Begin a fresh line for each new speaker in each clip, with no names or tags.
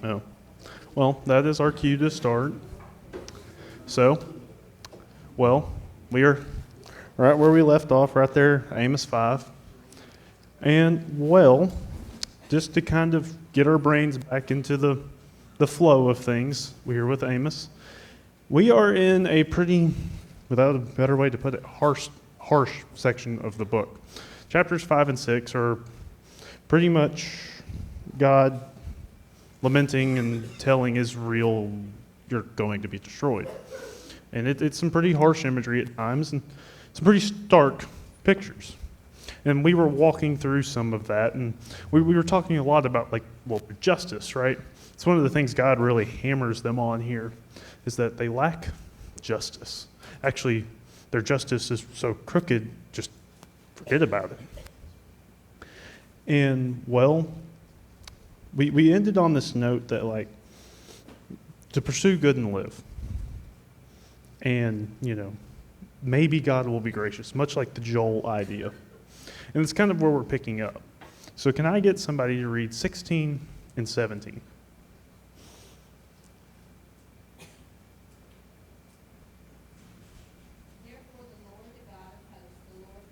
Oh, well, that is our cue to start. So, well, we are right where we left off, right there, Amos 5. And, well, just to kind of get our brains back into the flow of things, we are with Amos. We are in a pretty, without a better way to put it, harsh section of the book. Chapters 5 and 6 are pretty much God lamenting and telling Israel, you're going to be destroyed. And it's some pretty harsh imagery at times and some pretty stark pictures. And we were walking through some of that, and we were talking a lot about, justice, right? It's one of the things God really hammers them on here, is that they lack justice. Actually, their justice is so crooked, just forget about it. And, well, we ended on this note that, to pursue good and live. And, maybe God will be gracious, much like the Joel idea. And it's kind of where we're picking up. So can I get somebody to read 16 and 17?
Therefore the Lord, the God of hosts, the Lord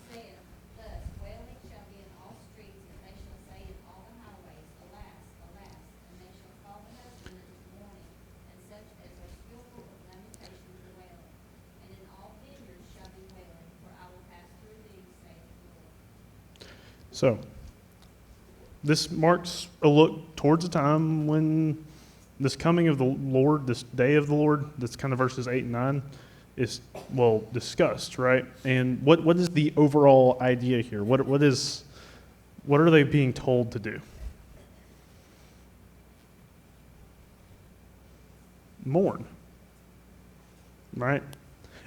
saith thus, wailing shall be in all streets, and they shall say in all the highways, Alas, alas, and they shall call the husband into mourning, and such as are skillful of lamentation to wailing. And in all vineyards shall be wailing, for I will pass through thee, saith the Lord.
So, this marks a look towards a time when this coming of the Lord, this day of the Lord, that's kind of verses 8 and 9, is, discussed, right? And what is the overall idea here? What are they being told to do? Mourn, right?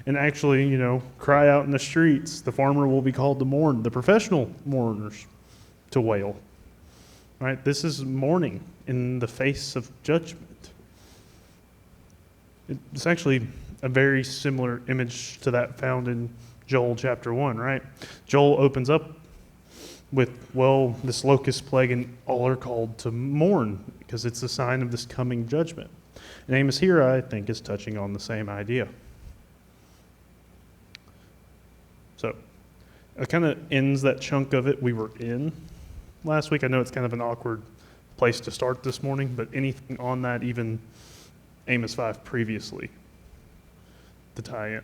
And actually, cry out in the streets. The farmer will be called to mourn. The professional mourners to wail, right? This is mourning in the face of judgment. It's actually a very similar image to that found in Joel chapter 1, right? Joel opens up with, this locust plague, and all are called to mourn because it's a sign of this coming judgment. And Amos here, I think, is touching on the same idea. So, it kind of ends that chunk of it we were in last week. I know it's kind of an awkward place to start this morning, but anything on that, even Amos 5 previously, to tie in?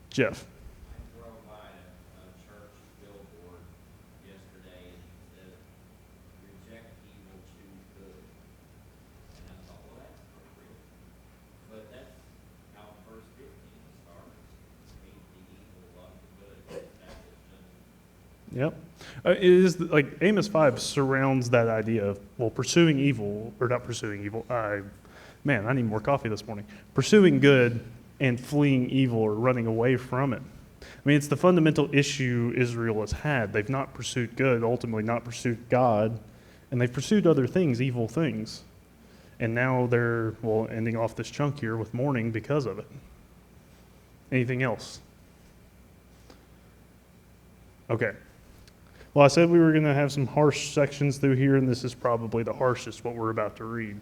Jeff.
I drove by a church billboard yesterday and it said, reject evil, choose good. And I thought, well, that's appropriate. But that's how verse 15 starts. Hate the evil, love the good. That is just
Yep. It is Amos 5 surrounds that idea of, pursuing evil, or not pursuing evil. I need more coffee this morning. Pursuing good and fleeing evil or running away from it. I mean, it's the fundamental issue Israel has had. They've not pursued good, ultimately not pursued God, and they've pursued other things, evil things. And now they're, ending off this chunk here with mourning because of it. Anything else? Okay. Well, I said we were going to have some harsh sections through here, and this is probably the harshest, what we're about to read.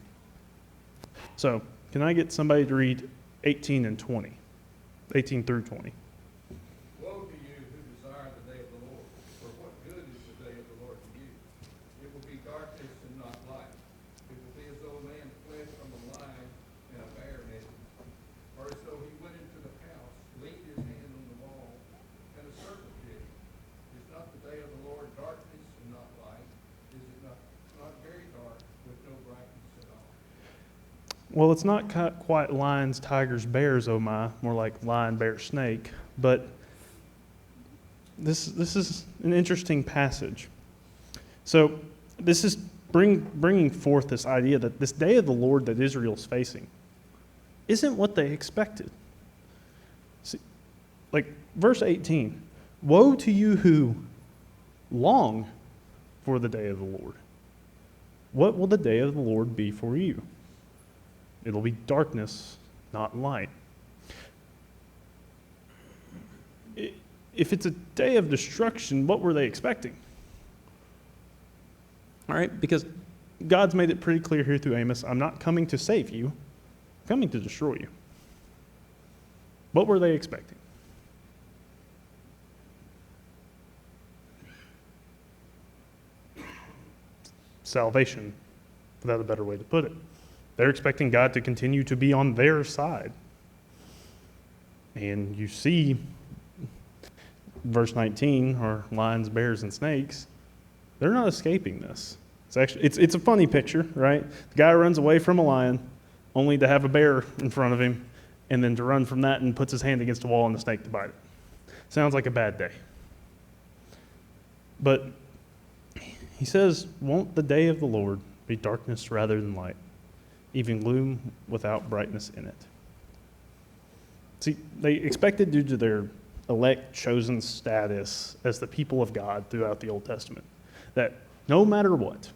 So, can I get somebody to read 18 and 20? 18 through 20.
Woe to you who desire the day of the Lord, for what good is the day of the Lord to you? It will be darkness and not light. It will be as though a man fled from a lion and a bear netted, or as though he went into the house, leaned his hand on the wall, and a serpent bit him. Is not the day of the Lord darkness and not light? Is it not very dark with no brightness at all?
Well, it's not quite lions, tigers, bears, oh my, more like lion, bear, snake. But this is an interesting passage. So this is bringing forth this idea that this day of the Lord that Israel's facing isn't what they expected. See, verse 18, woe to you who long for the day of the Lord. What will the day of the Lord be for you? It'll be darkness, not light. If it's a day of destruction, what were they expecting? All right, because God's made it pretty clear here through Amos, I'm not coming to save you, I'm coming to destroy you. What were they expecting? Salvation, without a better way to put it. They're expecting God to continue to be on their side. And you see, verse 19, or lions, bears, and snakes, they're not escaping this. It's a funny picture, right? The guy runs away from a lion, only to have a bear in front of him, and then to run from that and puts his hand against a wall and the snake to bite it. Sounds like a bad day. But he says, won't the day of the Lord be darkness rather than light, even gloom without brightness in it? See, they expected, due to their elect chosen status as the people of God throughout the Old Testament, that no matter what,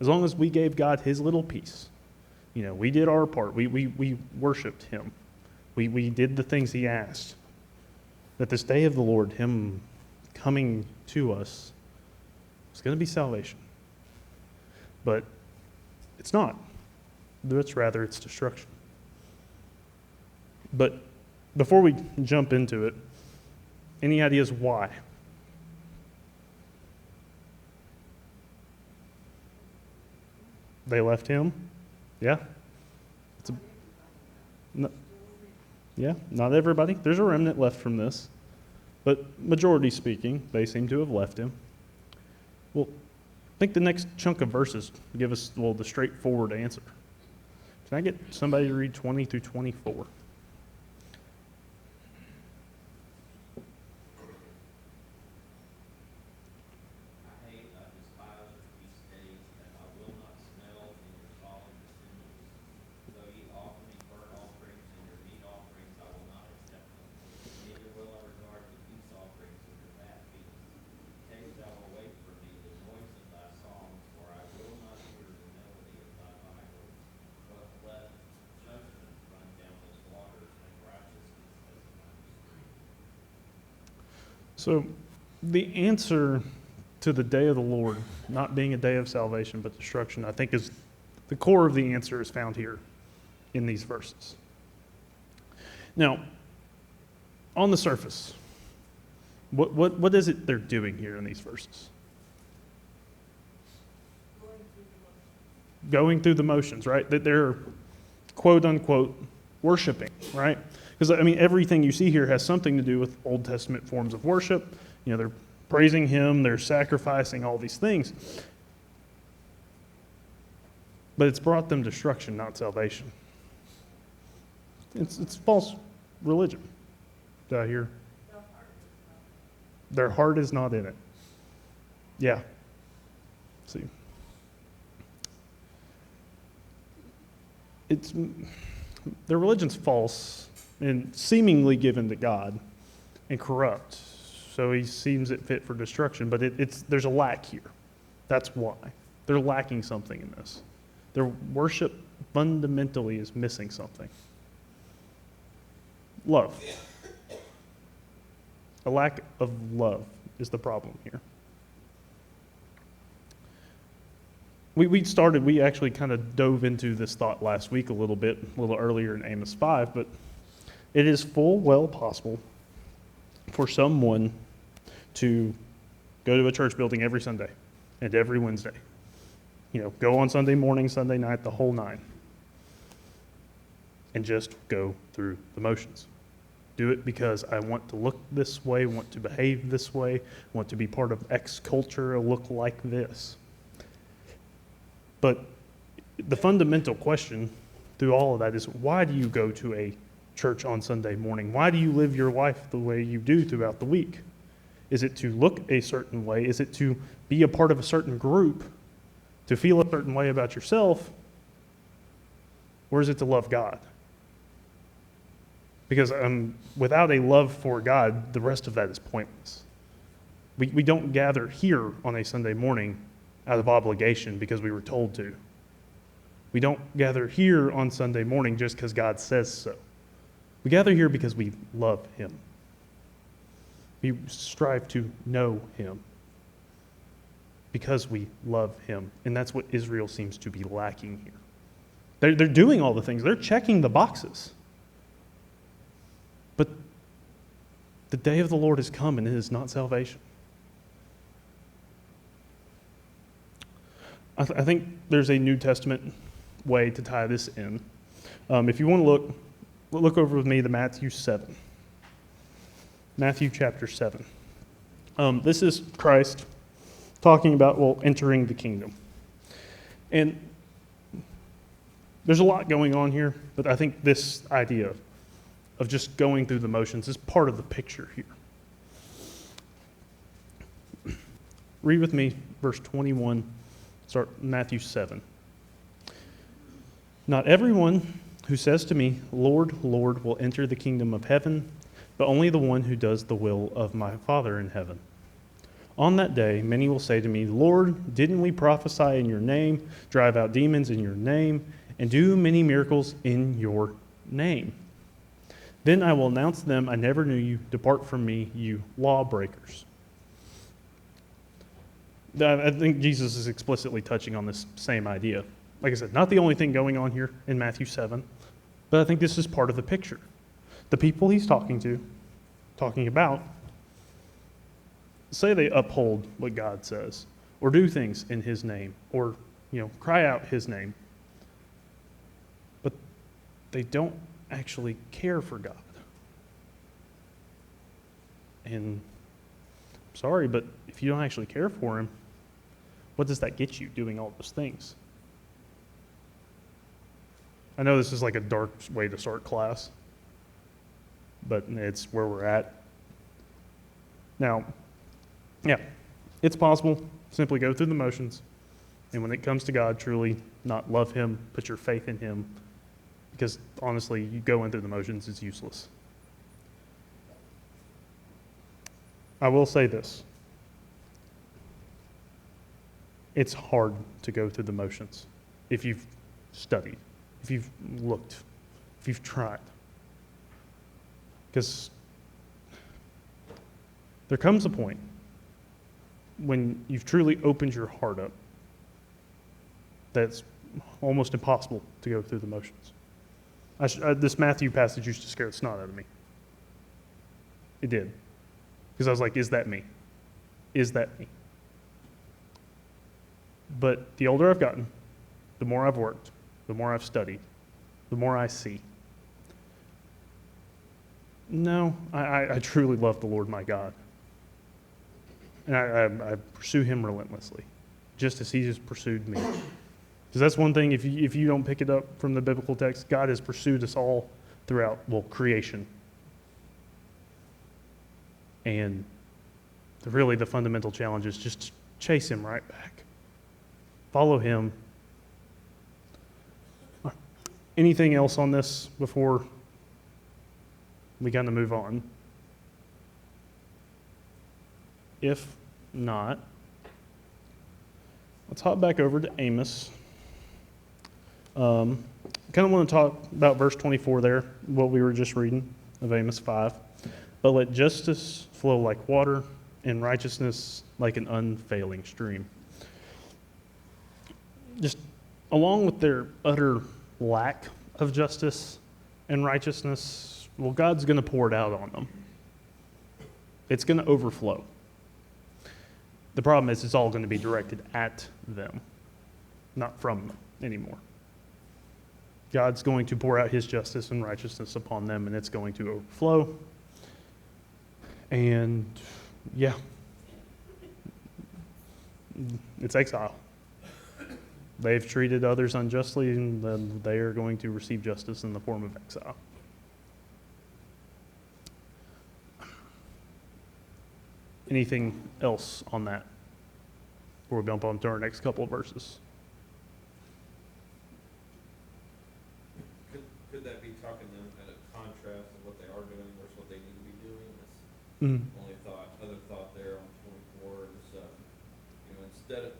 as long as we gave God his little piece, we did our part, we worshiped him, we did the things he asked, that this day of the Lord, him coming to us, is going to be salvation. But it's not. It's destruction. But before we jump into it, any ideas why? They left him? Yeah? Not everybody. There's a remnant left from this. But majority speaking, they seem to have left him. Well, I think the next chunk of verses give us, the straightforward answer. Can I get somebody to read 20 through 24? So the answer to the day of the Lord not being a day of salvation but destruction, I think, is the core of the answer is found here in these verses. Now, on the surface, what is it they're doing here in these verses? Going through the motions, right? That they're quote unquote worshiping, right? Because, everything you see here has something to do with Old Testament forms of worship. They're praising him, they're sacrificing, all these things. But it's brought them destruction, not salvation. It's false religion. Did I hear? Their heart is not in it. Yeah. See. Their religion's false and seemingly given to God and corrupt. So he seems it fit for destruction, but there's a lack here. That's why. They're lacking something in this. Their worship fundamentally is missing something. Love. A lack of love is the problem here. We actually kind of dove into this thought last week a little earlier in Amos 5, but it is full well possible for someone to go to a church building every Sunday and every Wednesday. Go on Sunday morning, Sunday night, the whole nine, and just go through the motions. Do it because I want to look this way, want to behave this way, want to be part of X culture, look like this. But the fundamental question through all of that is, why do you go to a church on Sunday morning? Why do you live your life the way you do throughout the week? Is it to look a certain way? Is it to be a part of a certain group? To feel a certain way about yourself? Or is it to love God? Because without a love for God, the rest of that is pointless. We don't gather here on a Sunday morning out of obligation because we were told to. We don't gather here on Sunday morning just because God says so. We gather here because we love him. We strive to know him. because we love him. And that's what Israel seems to be lacking here. They're doing all the things. They're checking the boxes. But the day of the Lord has come, and it is not salvation. I think there's a New Testament way to tie this in. If you want to look over with me to Matthew 7. Matthew chapter 7. This is Christ talking about, entering the kingdom. And there's a lot going on here, but I think this idea of just going through the motions is part of the picture here. Read with me verse 21. Start Matthew 7. Not everyone who says to me, Lord, Lord, will enter the kingdom of heaven, but only the one who does the will of my Father in heaven. On that day, many will say to me, Lord, didn't we prophesy in your name, drive out demons in your name, and do many miracles in your name? Then I will announce to them, I never knew you. Depart from me, you lawbreakers. I think Jesus is explicitly touching on this same idea. Like I said, not the only thing going on here in Matthew 7, but I think this is part of the picture. The people he's talking about, say they uphold what God says, or do things in his name, or cry out his name, but they don't actually care for God. And I'm sorry, but if you don't actually care for him, what does that get you doing all those things? I know this is like a dark way to start class, but it's where we're at. Now, yeah, it's possible. Simply go through the motions, and when it comes to God, truly not love him, put your faith in him, because honestly, you going through the motions is useless. I will say this. It's hard to go through the motions if you've studied, if you've looked, if you've tried. Because there comes a point when you've truly opened your heart up that's almost impossible to go through the motions. This Matthew passage used to scare the snot out of me. It did. Because I was like, is that me? Is that me? But the older I've gotten, the more I've worked, the more I've studied, the more I see. No, I truly love the Lord my God. And I pursue him relentlessly, just as he has pursued me. Because that's one thing, if you don't pick it up from the biblical text, God has pursued us all throughout, creation. And really the fundamental challenge is just chase him right back. Follow him. Anything else on this before we kind of move on? If not, let's hop back over to Amos. Kind of want to talk about verse 24 there, what we were just reading of Amos 5. But let justice flow like water and righteousness like an unfailing stream. Just along with their utter lack of justice and righteousness, God's going to pour it out on them. It's going to overflow. The problem is it's all going to be directed at them, not from them anymore. God's going to pour out his justice and righteousness upon them, and it's going to overflow. And, yeah, it's exile. They've treated others unjustly, and then they are going to receive justice in the form of exile. Anything else on that before we jump on to our next couple of verses?
Could that be talking them at a contrast of what they are doing versus what they need to be doing? That's only other thought there on 24 is, instead of,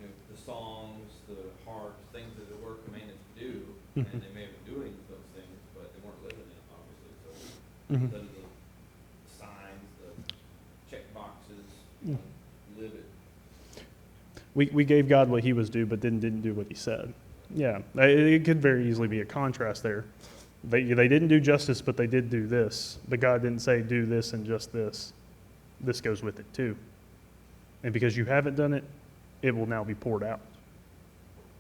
the songs, the harps, things that they were commanded to do, and they may have been doing those things, but they weren't living in it, obviously. So instead of the signs, the check boxes, live it.
we gave God what he was due, but then didn't do what he said. Yeah, it could very easily be a contrast there. They didn't do justice, but they did do this. But God didn't say do this and just this. This goes with it too. And because you haven't done it, it will now be poured out.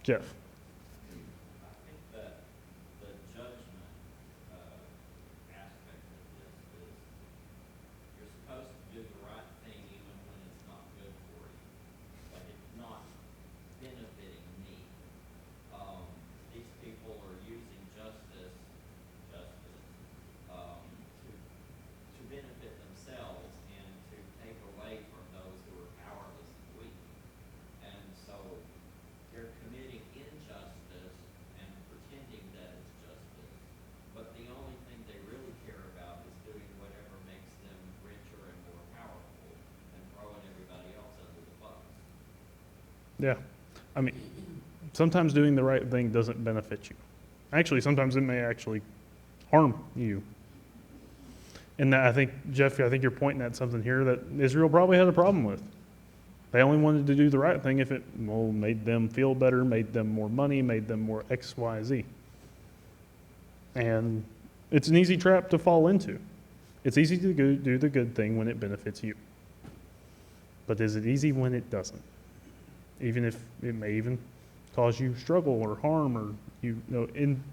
Jeff.
I think that the judgment aspect of this is you're supposed to do the right thing even when it's not good for you. Like it's not benefiting me. These people are using justice to benefit themselves and to take away from those who are powerless and weak. And so they're committing injustice and pretending that it's justice. But the only thing they really care about is doing whatever makes them richer and more powerful and throwing everybody else under the bus.
Yeah. I mean, sometimes doing the right thing doesn't benefit you. Actually, sometimes it may actually harm you. And I think, Jeff, you're pointing at something here that Israel probably had a problem with. They only wanted to do the right thing if it made them feel better, made them more money, made them more X, Y, Z. And it's an easy trap to fall into. It's easy to do the good thing when it benefits you. But is it easy when it doesn't? Even if it may even cause you struggle or harm or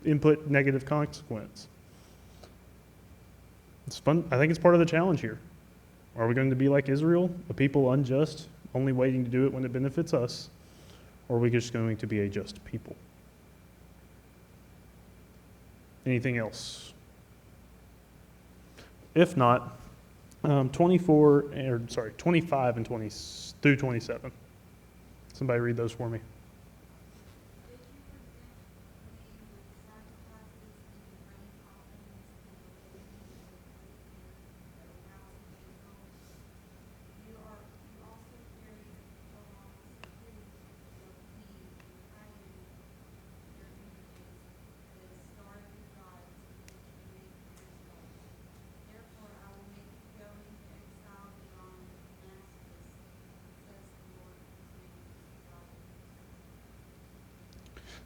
input negative consequence. It's fun. I think it's part of the challenge here. Are we going to be like Israel, a people unjust, only waiting to do it when it benefits us? Or are we just going to be a just people? Anything else? If not, 25 and 20 through 27. Somebody read those for me.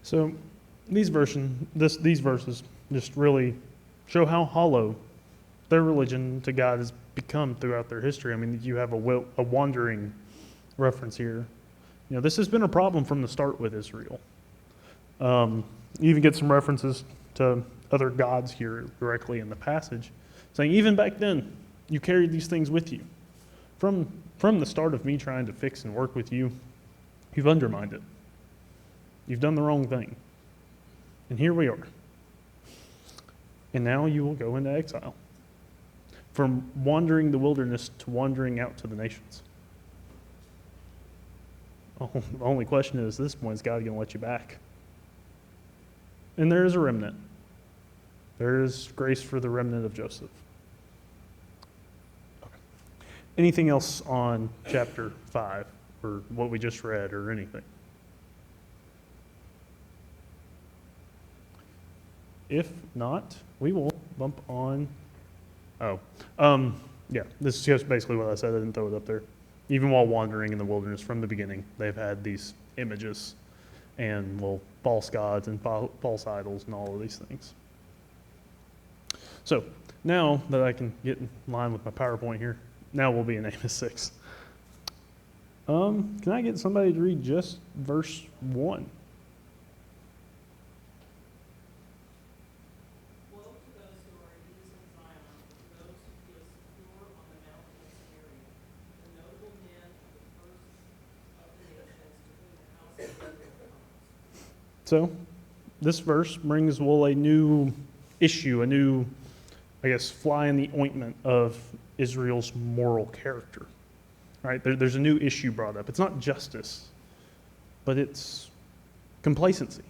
So these verses just really show how hollow their religion to God has become throughout their history. I mean, you have a wandering reference here. This has been a problem from the start with Israel. You even get some references to other gods here directly in the passage, saying even back then you carried these things with you. From the start of me trying to fix and work with you, you've undermined it. You've done the wrong thing. And here we are. And now you will go into exile. From wandering the wilderness to wandering out to the nations. Oh, the only question is, at this point, is God going to let you back? And there is a remnant. There is grace for the remnant of Joseph. Okay. Anything else on chapter 5 or what we just read or anything? If not, we will bump on. Yeah, this is just basically what I said. I didn't throw it up there. Even while wandering in the wilderness from the beginning, they've had these images and, false gods and false idols and all of these things. So now that I can get in line with my PowerPoint here, now we'll be in Amos 6. Can I get somebody to read just verse 1? So, this verse brings, a new issue, a new, fly in the ointment of Israel's moral character. Right? There's a new issue brought up. It's not justice, but it's complacency.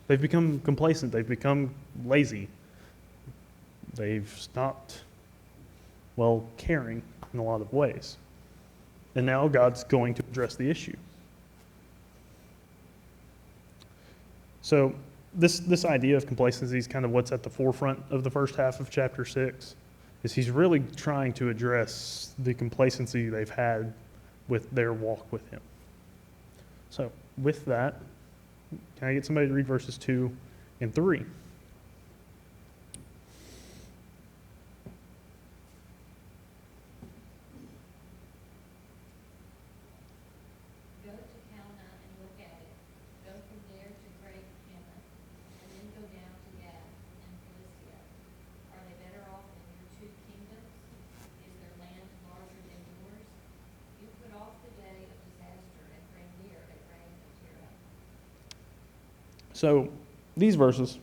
They've become complacent. They've become lazy. They've stopped, caring in a lot of ways. And now God's going to address the issue. So this idea of complacency is kind of what's at the forefront of the first half of chapter 6, is he's really trying to address the complacency they've had with their walk with him. So with that, can I get somebody to read verses 2 and 3?
Go to Calneh and look at it. Go from there to Great Hamath, and then go down to Gath and Philistia. Are they better off than your two kingdoms? Is their land larger than yours? You put off the day of disaster and bring near a reign of terror.
So these verses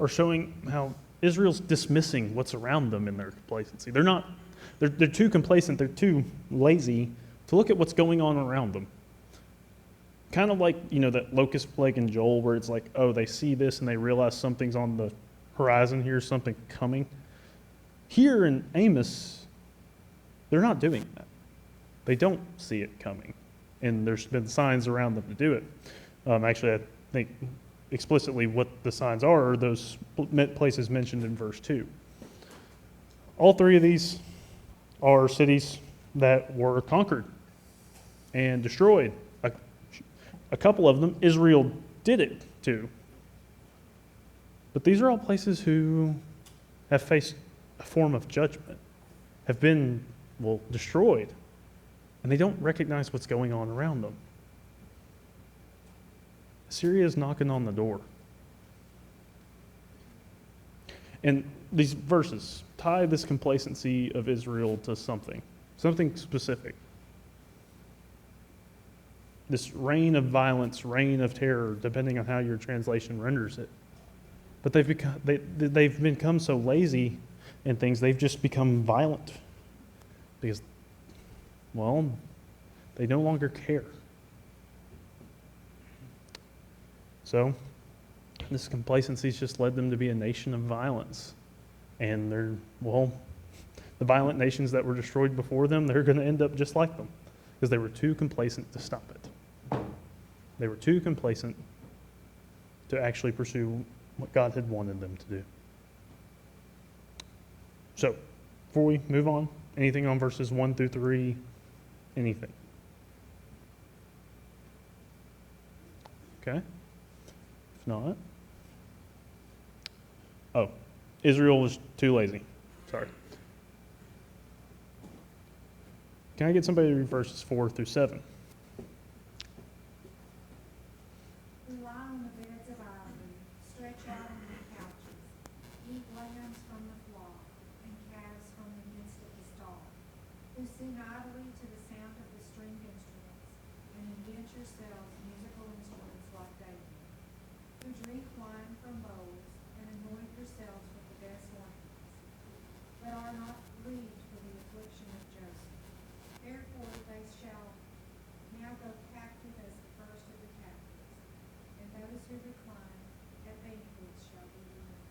are showing how Israel's dismissing what's around them in their complacency. They're too complacent, they're too lazy to look at what's going on around them. Kind of like, that locust plague in Joel where it's like, oh, they see this and they realize something's on the horizon here, something coming. Here in Amos, they're not doing that. They don't see it coming. And there's been signs around them to do it. Actually, I think explicitly what the signs are those places mentioned in verse 2. All three of these are cities that were conquered and destroyed. A couple of them, Israel did it to. But these are all places who have faced a form of judgment, have been, destroyed, and they don't recognize what's going on around them. Assyria is knocking on the door. And these verses tie this complacency of Israel to something specific. This reign of violence, reign of terror, depending on how your translation renders it. But they've become so lazy in things, they've just become violent. Because, they no longer care. So, this complacency's just led them to be a nation of violence. And the violent nations that were destroyed before them, they're going to end up just like them. Because they were too complacent to stop it. They were too complacent to actually pursue what God had wanted them to do. So, before we move on, anything on verses 1 through 3? Anything? Okay. If not. Oh, Israel was too lazy. Sorry. Can I get somebody to read verses 4 through 7?
We lie on the beds of ivory, stretch out on the couches, eat lambs from the flock, and calves from the midst of the stall, who sing idly to the sound of the stringed instruments, and invent yourselves musical instruments like David, who drink wine from bowls, and anoint yourselves with the best wines, but are not grieved for the affliction of Joseph. Therefore they shall now go captive as the first of the captives, and those who recline at banquets shall be removed.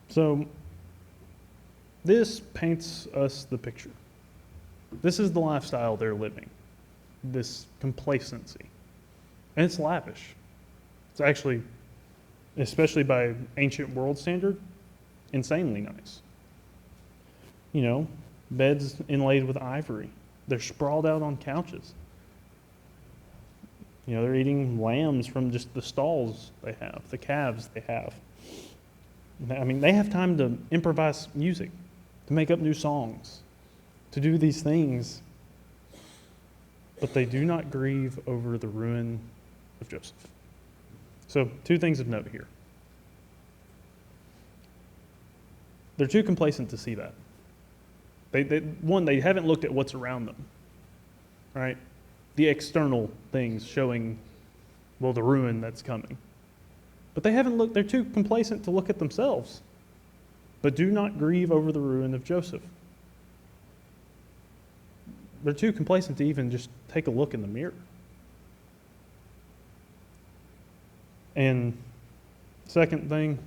So, this paints us the picture. This is the lifestyle they're living, this complacency. And it's lavish. It's actually, especially by ancient world standard, insanely nice. Beds inlaid with ivory. They're sprawled out on couches. They're eating lambs from just the stalls they have, the calves they have. They have time to improvise music, to make up new songs, to do these things. But they do not grieve over the ruin of Joseph. So, two things of note here. They're too complacent to see that. They haven't looked at what's around them, right? The external things showing, the ruin that's coming. But they're too complacent to look at themselves. But do not grieve over the ruin of Joseph. They're too complacent to even just take a look in the mirror. And second thing,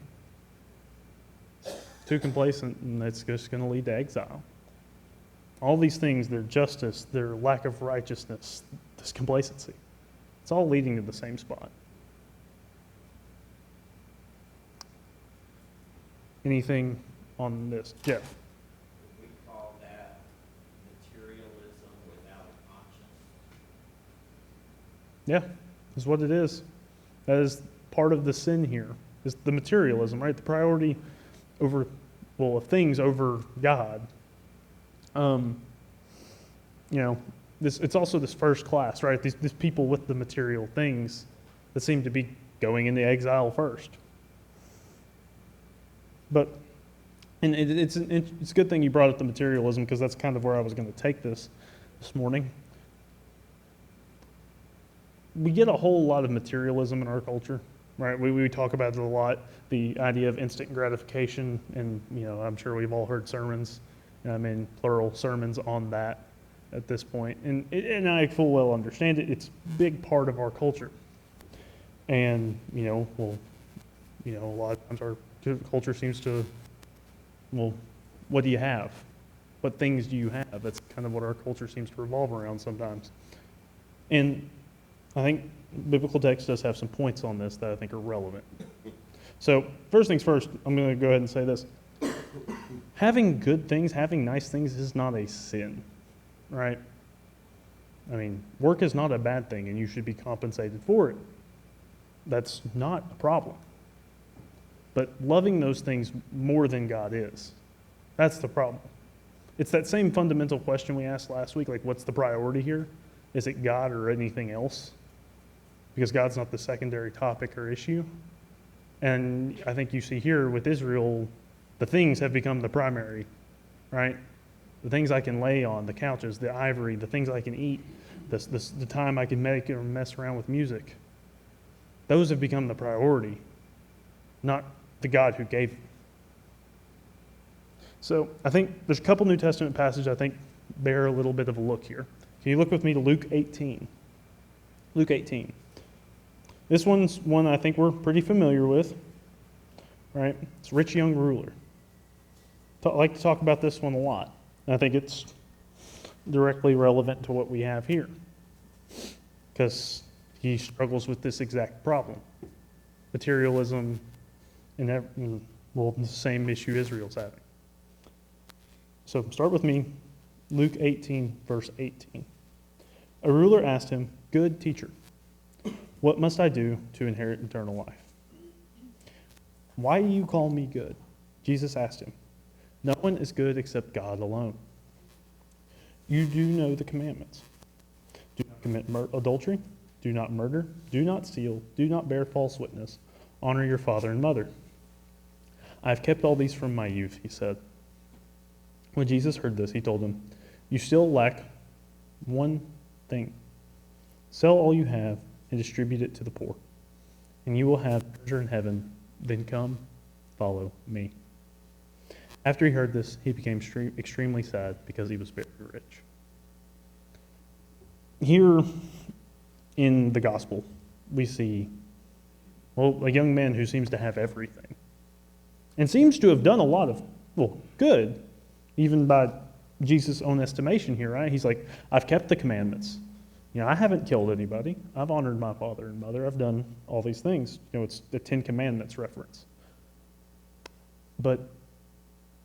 too complacent, and that's just going to lead to exile. All these things, their justice, their lack of righteousness, this complacency, it's all leading to the same spot. Anything on this? Jeff?
We call that materialism without a conscience.
Yeah, is what it is. That is part of the sin here, is the materialism, right? The priority over, well, of things over God. You know, it's also this first class, right? These people with the material things that seem to be going into exile first. But, and it's a good thing you brought up the materialism, because that's kind of where I was going to take this morning. We get a whole lot of materialism in our culture, right? We talk about it a lot, the idea of instant gratification, and I'm sure we've all heard sermons, plural sermons on that at this point, and I full well understand it. It's a big part of our culture, and a lot of times our culture seems to, well, what do you have? What things do you have? That's kind of what our culture seems to revolve around sometimes, and I think biblical text does have some points on this that I think are relevant. So first things first, I'm going to go ahead and say this. Having good things, having nice things is not a sin, right? Work is not a bad thing, and you should be compensated for it. That's not a problem. But loving those things more than God is, that's the problem. It's that same fundamental question we asked last week, like, what's the priority here? Is it God or anything else? Because God's not the secondary topic or issue. And I think you see here with Israel, the things have become the primary, right? The things I can lay on, the couches, the ivory, the things I can eat, the time I can make or mess around with music. Those have become the priority, not the God who gave them. So I think there's a couple New Testament passages I think bear a little bit of a look here. Can you look with me to Luke 18? Luke 18. This one's one I think we're pretty familiar with, right? It's rich young ruler. I like to talk about this one a lot. And I think it's directly relevant to what we have here, because he struggles with this exact problem. Materialism and the same issue Israel's having. So start with me, Luke 18, verse 18. A ruler asked him, "Good teacher, what must I do to inherit eternal life?" "Why do you call me good?" Jesus asked him. "No one is good except God alone. You do know the commandments. Do not commit adultery. Do not murder. Do not steal. Do not bear false witness. Honor your father and mother." "I have kept all these from my youth," he said. When Jesus heard this, he told him, "You still lack one thing. Sell all you have and distribute it to the poor, and you will have treasure in heaven. Then come, follow me." After he heard this, he became extremely sad because he was very rich. Here in the gospel, we see, a young man who seems to have everything and seems to have done a lot of, good, even by Jesus' own estimation here, right? He's like, "I've kept the commandments. I haven't killed anybody. I've honored my father and mother. I've done all these things." It's the 10 Commandments reference. But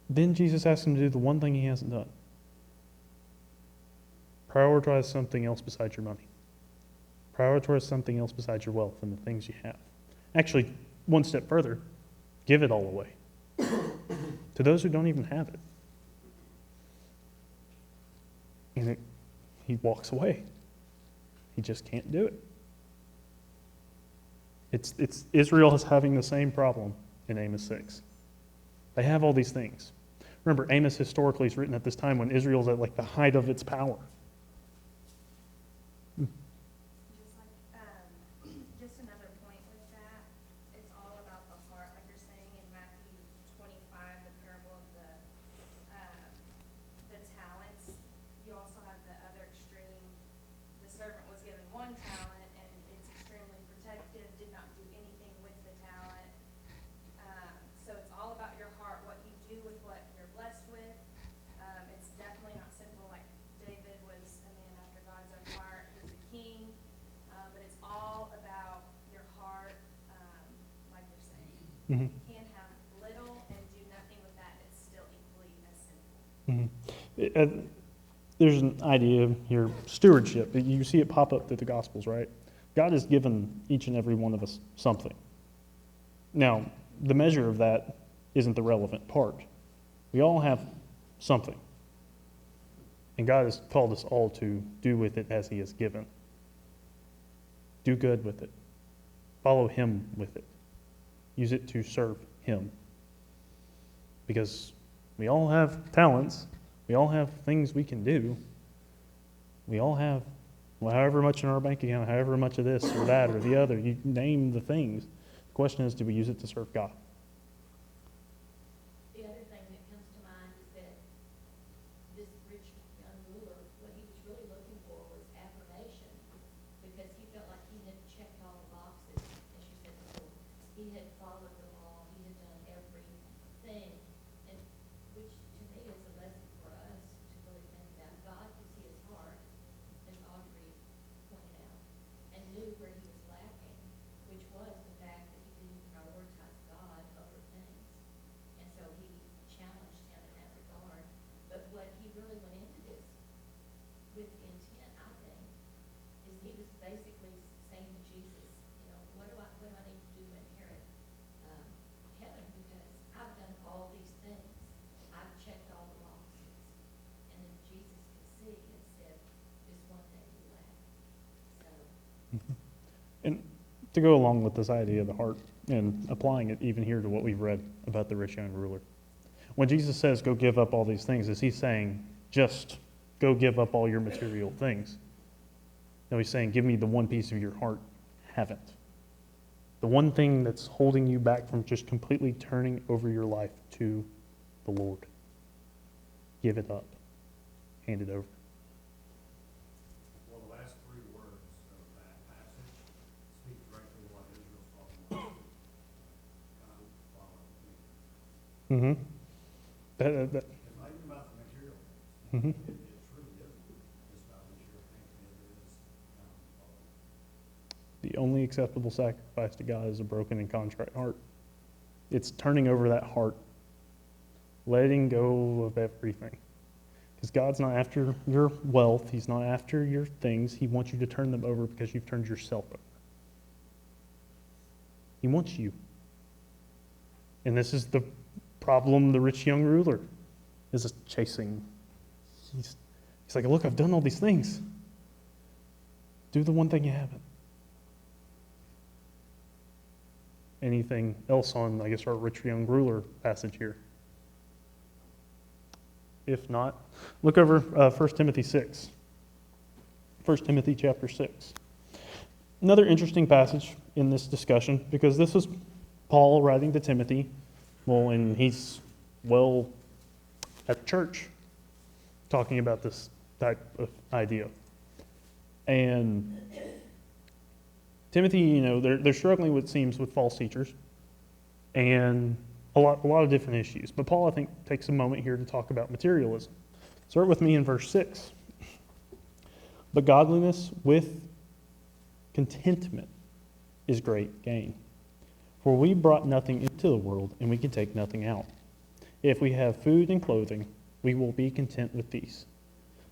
then Jesus asks him to do the one thing he hasn't done. Prioritize something else besides your money. Prioritize something else besides your wealth and the things you have. Actually, one step further, give it all away to those who don't even have it. And he walks away. He just can't do it. It's Israel is having the same problem in Amos 6. They have all these things. Remember, Amos historically is written at this time when Israel's at the height of its power.
Just another point with that, it's all about the heart, like you're saying in Matthew 25, the parable of the talents. You also have the other extreme. The servant was given one talent and it's extremely protective, did not do anything with the talent. So it's all about your heart, what you do with what you're blessed with. It's definitely not simple, like David was a man after God's own heart, he was a king. But it's all about your heart, like you're saying.
Mm-hmm.
You can have little and do nothing with that, and it's still equally as sinful.
There's an idea here, stewardship. You see it pop up through the Gospels, right? God has given each and every one of us something. Now, the measure of that isn't the relevant part. We all have something. And God has called us all to do with it as he has given. Do good with it. Follow him with it. Use it to serve him. Because we all have talents. We all have things we can do. We all have, well, however much in our bank account, however much of this or that or the other. You name the things. The question is, do we use it to serve God?
The other thing that comes to mind is that this rich young ruler, what he was really looking for was affirmation, because he felt like he had checked all the boxes, as you said before. He had followed the law, he had done everything, and which to me is a lesson for us to really think about. God could see his heart, as Audrey pointed out, and knew where he was lacking, which was the fact that he didn't prioritize God over things. And so he challenged him in that regard. But what he really went into this with intent, I think, is he was basically saying to Jesus, what do I need to do to inherit heaven? Because I've done all these things. I've checked all the boxes. And then Jesus could see and said, this one thing you lack. So,
And to go along with this idea of the heart and applying it even here to what we've read about the rich young ruler. When Jesus says, go give up all these things, is he saying, just go give up all your material things? No, he's saying, give me the one piece of your heart. Haven't. The one thing that's holding you back from just completely turning over your life to the Lord. Give it up. Hand it over.
Well, the last three words of that passage speak directly to what Israel's talking about. God, follow me.
Mm-hmm.
It's not even about the material things.
Mm-hmm.
It truly isn't just about material things. It is follow.
The only acceptable sacrifice to God is a broken and contrite heart. It's turning over that heart, letting go of everything. Because God's not after your wealth. He's not after your things. He wants you to turn them over because you've turned yourself over. He wants you. And this is the problem the rich young ruler is chasing. He's like, look, I've done all these things. Do the one thing you haven't. Anything else on, I guess, our rich young ruler passage here? If not, look over 1 Timothy 6. 1 Timothy chapter 6. Another interesting passage in this discussion, because this is Paul writing to Timothy. Well, and he's, at church, talking about this type of idea. And Timothy, they're struggling, it seems, with false teachers and a lot of different issues. But Paul, I think, takes a moment here to talk about materialism. Start with me in verse 6. But godliness with contentment is great gain. For we brought nothing into the world, and we can take nothing out. If we have food and clothing, we will be content with these.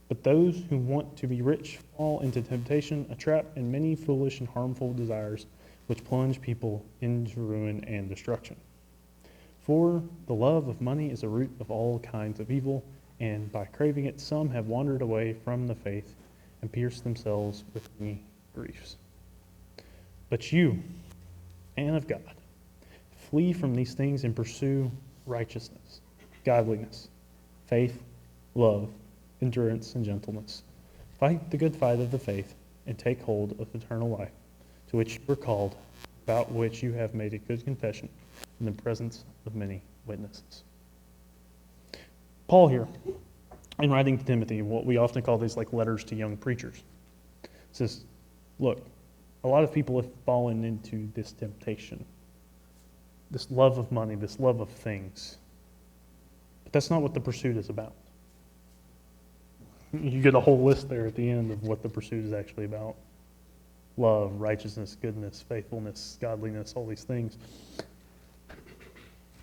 But those who want to be rich fall into temptation, a trap, and many foolish and harmful desires, which plunge people into ruin and destruction. For the love of money is a root of all kinds of evil, and by craving it, some have wandered away from the faith and pierced themselves with many griefs. But you, man of God, flee from these things and pursue righteousness, godliness, faith, love, endurance, and gentleness. Fight the good fight of the faith and take hold of eternal life, to which you were called, about which you have made a good confession in the presence of many witnesses. Paul here, in writing to Timothy, what we often call these like letters to young preachers, says, look, a lot of people have fallen into this temptation, this love of money, this love of things. But that's not what the pursuit is about. You get a whole list there at the end of what the pursuit is actually about. Love, righteousness, goodness, faithfulness, godliness, all these things.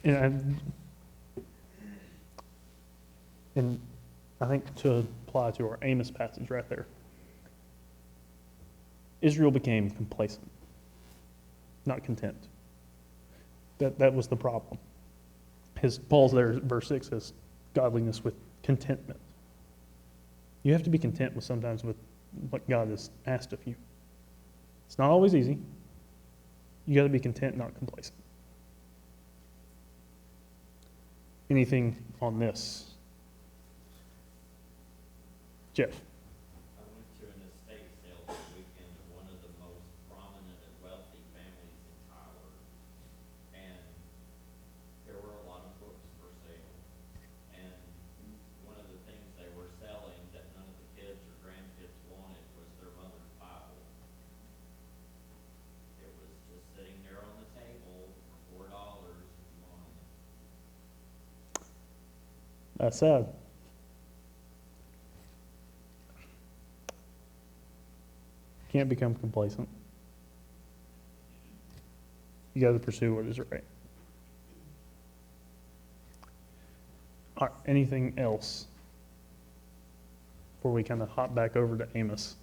And I think to apply to our Amos passage right there, Israel became complacent, not content. That was the problem. Paul's there, verse 6 says, godliness with contentment. You have to be content with sometimes with what God has asked of you. It's not always easy. You got to be content, not complacent. Anything on this? Jeff?
I went to an estate sale this weekend of one of the most prominent and wealthy families in Tyler. And there were a lot of books for sale. And one of the things they were selling that none of the kids or grandkids wanted was their mother's Bible. It was just sitting there on the table for $4 if you wanted it.
That's sad. Can't become complacent. You got to pursue what is right. All right, anything else before we kind of hop back over to Amos?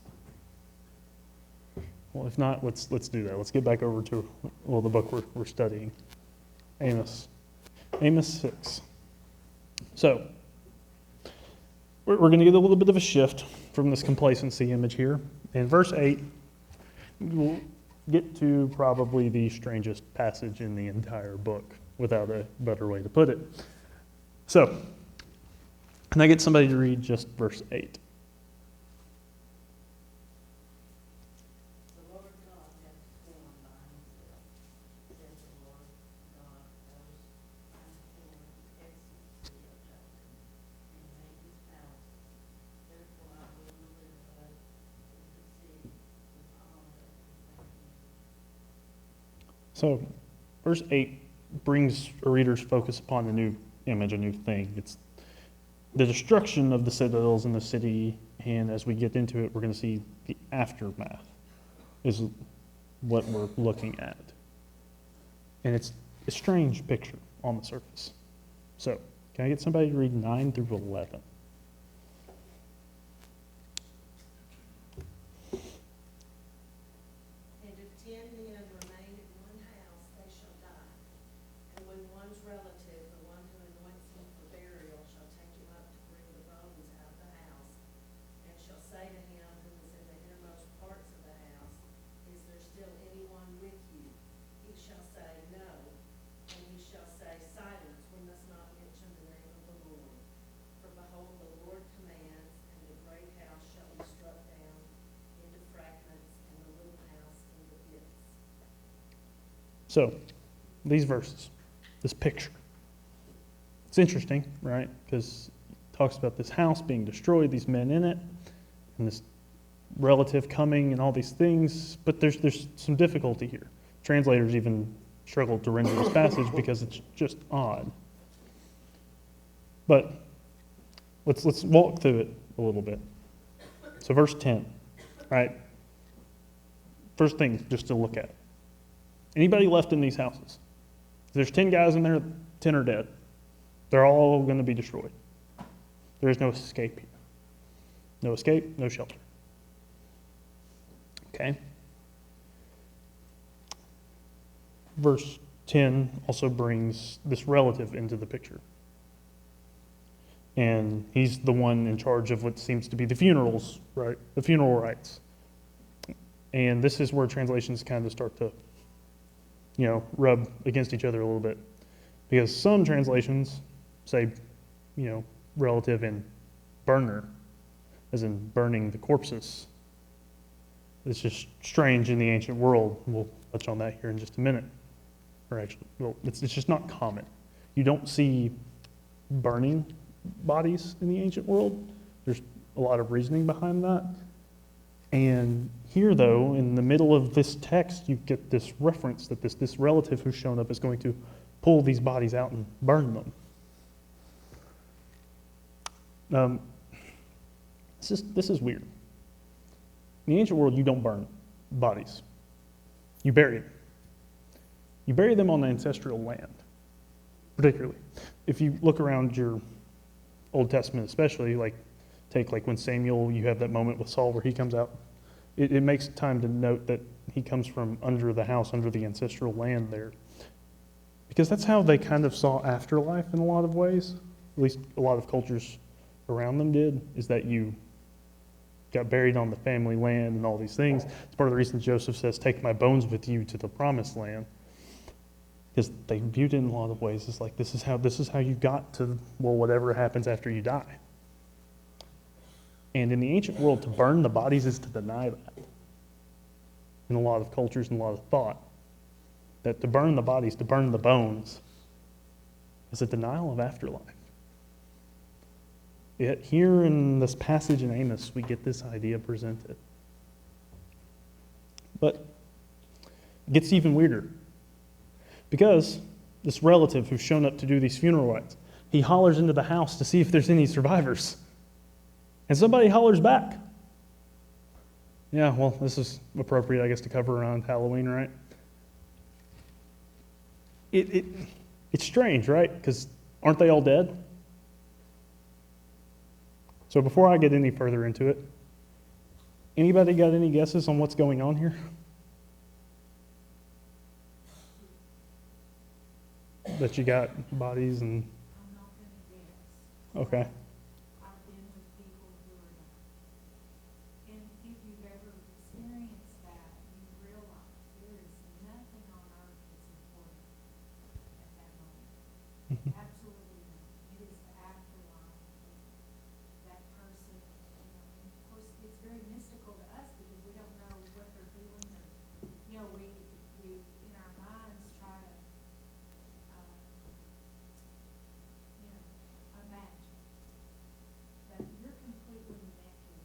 Well, if not, let's do that. Let's get back over to the book we're studying, Amos. Amos 6. So we're going to get a little bit of a shift from this complacency image here. In verse 8, we'll get to probably the strangest passage in the entire book, without a better way to put it. So, can I get somebody to read just verse 8?
The Lord God hath sworn by himself, says the Lord God, those transformed excellency of Jacob, and made his palace. Therefore I will deliver up the sea with all that is therein.
So, verse 8 brings a reader's focus upon a new image, a new thing. It's the destruction of the citadels in the city, and as we get into it, we're going to see the aftermath is what we're looking at. And it's a strange picture on the surface. So, can I get somebody to read 9 through 11?
And if 10 men remain in one house, they shall die. And when one's relative, the one who anoints him for burial, shall take him up to bring the bones out of the house, and shall say to him who is in the innermost parts of the house, is there still anyone with you? He shall say, no. And he shall say, silence, we must not mention the name of the Lord. For behold, the Lord commands, and the great house shall be struck down into fragments, and the little house into bits.
So, these verses, this picture. It's interesting, right? Because it talks about this house being destroyed, these men in it, and this relative coming and all these things, but there's some difficulty here. Translators even struggled to render this passage because it's just odd. But let's walk through it a little bit. So verse 10, right? First thing just to look at. Anybody left in these houses? If there's 10 guys in there, 10 are dead. They're all going to be destroyed. There is no escape here. No escape, no shelter. Okay? Verse 10 also brings this relative into the picture. And he's the one in charge of what seems to be the funerals, right? The funeral rites. And this is where translations kind of start to, rub against each other a little bit. Because some translations say, relative in burner, as in burning the corpses. It's just strange in the ancient world. We'll touch on that here in just a minute. Or actually, well, it's just not common. You don't see burning bodies in the ancient world. There's a lot of reasoning behind that. And here, though, in the middle of this text, you get this reference that this relative who's shown up is going to pull these bodies out and burn them. This is weird. In the ancient world, you don't burn bodies. You bury them. You bury them on ancestral land, particularly. If you look around your Old Testament especially, take when Samuel, you have that moment with Saul where he comes out it makes time to note that he comes from under the house, under the ancestral land there. Because that's how they kind of saw afterlife in a lot of ways. At least a lot of cultures around them did, is that you got buried on the family land and all these things. It's part of the reason Joseph says, take my bones with you to the promised land. Because they viewed it in a lot of ways. It's like, this is how you got to, well, whatever happens after you die. And in the ancient world, to burn the bodies is to deny that. In a lot of cultures and a lot of thought. That to burn the bodies, to burn the bones, is a denial of afterlife. Yet here in this passage in Amos, we get this idea presented. But it gets even weirder. Because this relative who's shown up to do these funeral rites, he hollers into the house to see if there's any survivors. And somebody hollers back. Yeah, well, this is appropriate, I guess, to cover around Halloween, right? It's strange, right? Because aren't they all dead? So before I get any further into it, anybody got any guesses on what's going on here? That you got bodies and...
I'm not gonna guess.
Okay.
I've been with people who are not. And if you've ever experienced that, you realize there is nothing on earth that's important at that moment. Absolutely not. It is the afterlife. That person, and of course, it's very mystical to us because we don't know what they're feeling or, we in our minds try to, imagine. But you're completely naked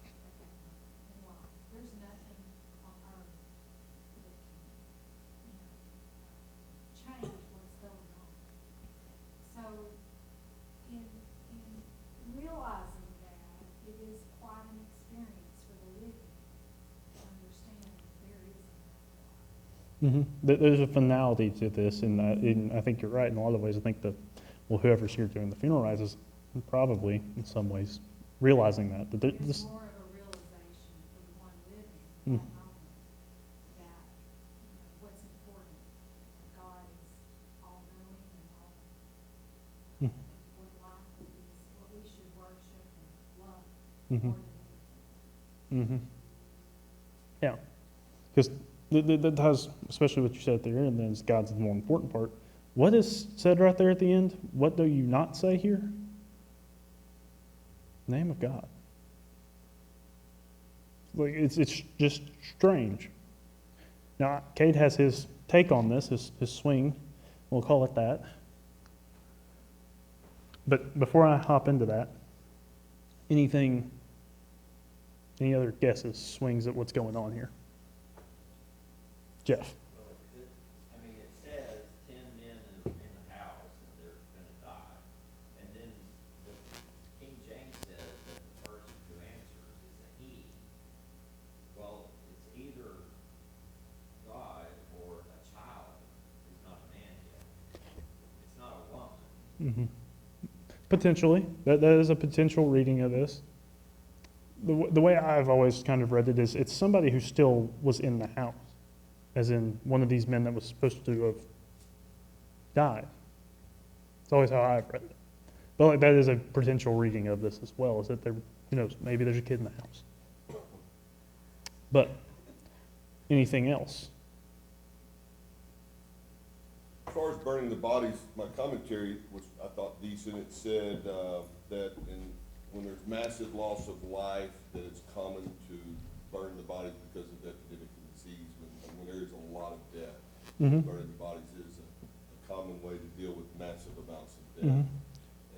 at that moment in life. There's nothing on earth that can, change what's going on. So, in realizing that, it is quite an experience for the living to understand that there is an afterlife.
There's a finality to this, and I think you're right in a lot of ways. I think whoever's here doing the funeral rites is probably, in some ways, realizing that.
There's more of a realization for the one living in that moment that what's important. God is all knowing and all what life is, what we should worship and love more than anything.
Yeah. Because that has, especially what you said at the end, then is God's the more important part. What is said right there at the end? What do you not say here? Name of God. Like it's just strange. Now, Cade has his take on this, his swing. We'll call it that. But before I hop into that, any other guesses, swings at what's going on here? Jeff.
Well, it says 10 men in the house and they're gonna die. And then the King James says that the person who answers is a he. Well, it's either God or a child who's not a man yet. It's not a woman.
Potentially. That is a potential reading of this. The way I've always kind of read it is it's somebody who still was in the house, as in one of these men that was supposed to have died. It's always how I've read it. But like, that is a potential reading of this as well, is that there, who knows, maybe there's a kid in the house. But anything else?
As far as burning the bodies, my commentary was, I thought, decent. It said that when there's massive loss of life, that it's common to burn the bodies because of epidemic disease. When there is a lot of death, burning the bodies is a common way to deal with massive amounts of death.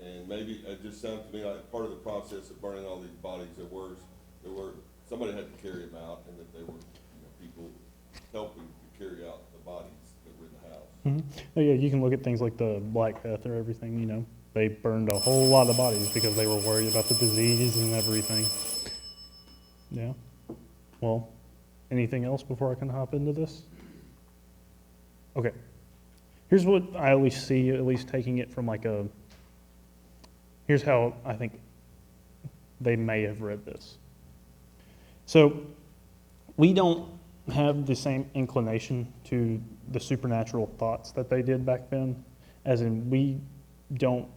And maybe it just sounded to me like part of the process of burning all these bodies, there were somebody had to carry them out, and that there were people helping to carry out the bodies that were in the house.
Oh yeah, you can look at things like the Black Death or everything, They burned a whole lot of bodies because they were worried about the disease and everything. Yeah. Well, anything else before I can hop into this? Okay. Here's what I at least see, at least taking it from here's how I think they may have read this. So we don't have the same inclination to the supernatural thoughts that they did back then, as in we don't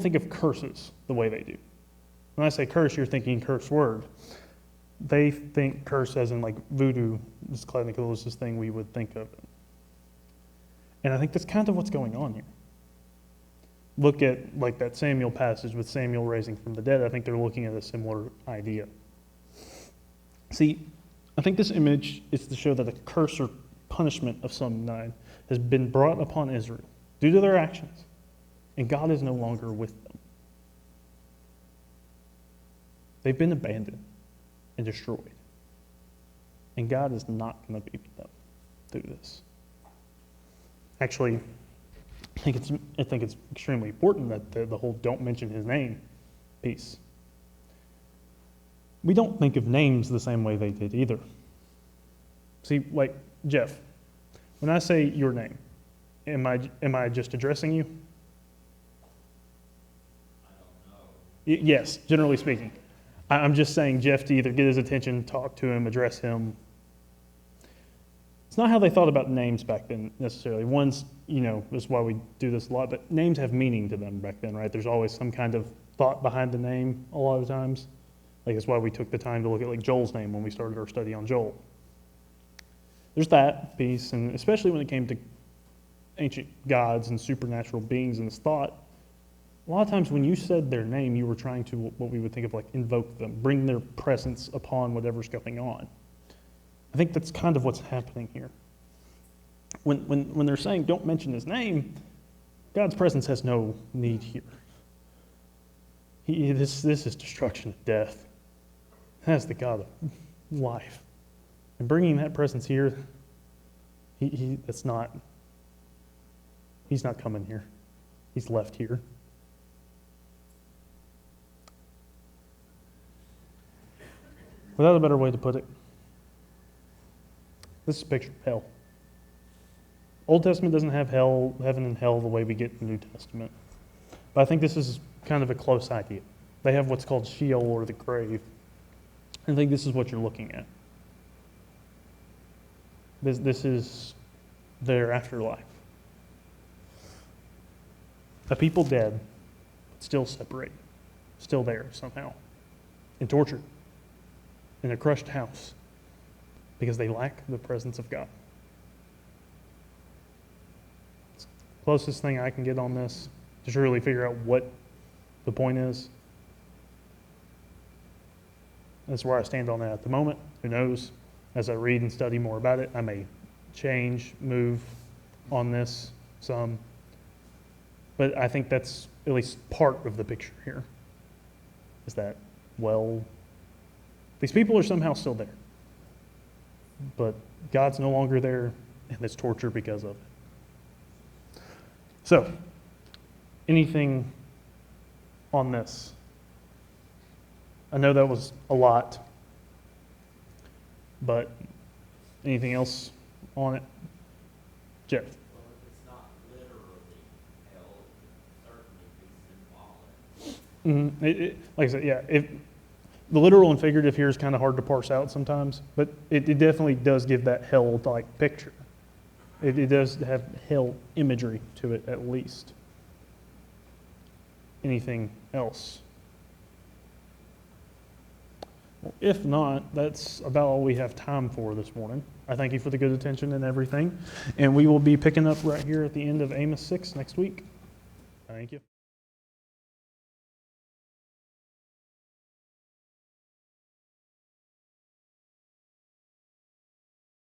think of curses the way they do. When I say curse, you're thinking curse word. They think curse as in like voodoo is kind of the closest thing we would think of it. And I think that's kind of what's going on here. Look at like that Samuel passage with Samuel raising from the dead. I think they're looking at a similar idea. See, I think this image is to show that a curse or punishment of some kind has been brought upon Israel due to their actions, and God is no longer with them. They've been abandoned and destroyed, and God is not going to be with them through this. Actually, I think it's extremely important that the whole "don't mention his name" piece. We don't think of names the same way they did either. See, like Jeff, when I say your name, am I just addressing you?
I don't know.
Yes, generally speaking. I'm just saying Jeff to either get his attention, talk to him, address him. It's not how they thought about names back then necessarily. One's, that's why we do this a lot, but names have meaning to them back then, right? There's always some kind of thought behind the name a lot of times. Like that's why we took the time to look at like Joel's name when we started our study on Joel. There's that piece, and especially when it came to ancient gods and supernatural beings and this thought, a lot of times when you said their name, you were trying to, what we would think of like invoke them, bring their presence upon whatever's going on. I think that's kind of what's happening here. When they're saying don't mention his name, God's presence has no need here. This is destruction and death. That's the God of life. And bringing that presence here, he's not coming here. He's left here. Without a better way to put it, this is a picture of hell. Old Testament doesn't have hell, heaven and hell the way we get in the New Testament. But I think this is kind of a close idea. They have what's called Sheol, or the grave. I think this is what you're looking at. This is their afterlife. A people dead, but still separated, still there somehow, and tortured, in a crushed house, because they lack the presence of God. It's the closest thing I can get on this to truly figure out what the point is. That's where I stand on that at the moment. Who knows? As I read and study more about it, I may change, move on this some. But I think that's at least part of the picture here. Is that, well, these people are somehow still there. But God's no longer there, and it's torture because of it. So, anything on this? I know that was a lot, but anything else on it? Jeff?
Well, if it's not literally hell, it could certainly be symbolic.
Like I said, yeah, the literal and figurative here is kind of hard to parse out sometimes, but it definitely does give that hell-like picture. It does have hell imagery to it, at least. Anything else? Well, if not, that's about all we have time for this morning. I thank you for the good attention and everything, and we will be picking up right here at the end of Amos 6 next week. Thank you.